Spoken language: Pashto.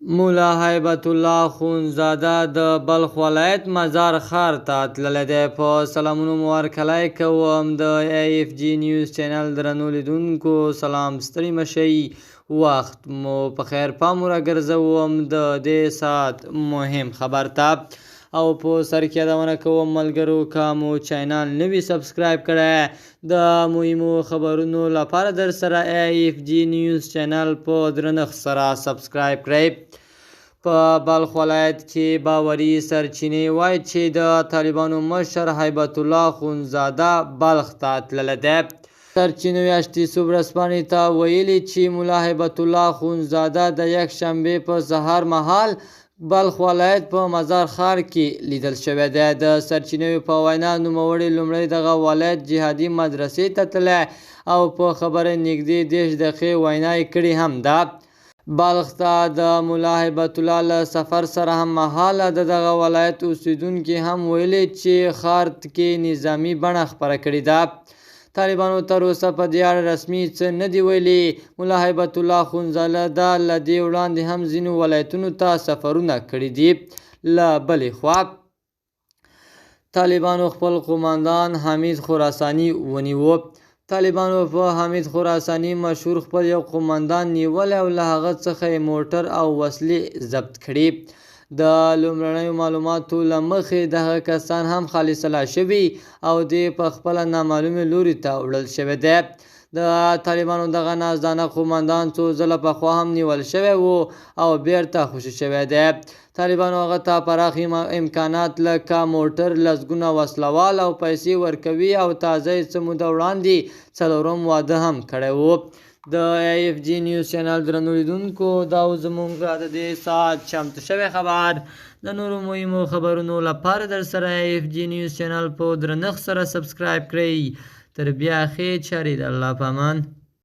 مولا هیبت الله خونزاده د بلخ ولایت مزار ښار ته تللی دی. په سلامونو مو هرکلی کوم د AFG نیوز چینل درنو لیدونکو. سلام، ستړي مه شئ، وخت مو په خیر. پام راګرځوم د دې ساعت مهم خبر ته او په سر کې یادونه کوم ملګرو که مو چینل نوي سبسکرایب کړی د مهمو خبرونو لپاره در سره AFG نیوز چینل په درنښت سره سبسکرایب کړئ. په بلخ ولایت کې باوري سرچینې وایي چې د طالبانو مشر هیبت الله خونزاده بلخ ته تللی دی. سرچینو اشتیسو ورځپاڼې ته ویلي چې مولا هیبت الله خونزاده د یکشنبې په سهار مهال بلخ ولایت په مزار ښار کې لیدل شوی دی. د سرچینو په وینا نوموړي لومړی دغه ولایت جهادي مدرسې ته تللی او په خبره نږدې 10 دقیقې وینا یې کړې هم ده. بلخ ته د مولا هیبت الله له سفر سره هم مهاله د دغه ولایت اوسیدونکي هم ویلي چې ښار کې نظامي بڼه خپره کړې ده. طالبانو تر اوسه په دې اړه رسمي څه نه دي ویلي. مولا هیبت الله خونزاده له دې وړاندې هم ځینو ولایتونو ته سفرونه کړي دي. له بلې خوا طالبانو خپل قوماندان حمید خراساني ونیو. طالبانو په حمید خراساني مشهور خپل یو قوماندان نیولی او له هغه څخه یې موټر او وسلې ضبط کړي. د لومړنیو معلوماتو له مخې دغه کسان هم خالص الله شوي او دی په خپله نامعلومې لوري ته وړل شوی دی. د طالبانو دغه نازدانه قوماندان څو ځله پخوا هم نیول شوی و او بیرته خوشي شوی دی. طالبانو هغه ته پراخ امکانات لکه موټر، لسګونه وسلوال او پیسې ورکوي او تازه څه موده وړاندې 4م واده هم کړی و. د AFG نیوز چینل درنو لیدونکو، دا و زموږ د دې ساعت چمتو شوی خبر. د نورو مهمو خبرونو لپاره در سره AFG نیوز چینل په درنښت سره سبسکرایب کړئ. تر بیا ښې چارې، د الله په امان.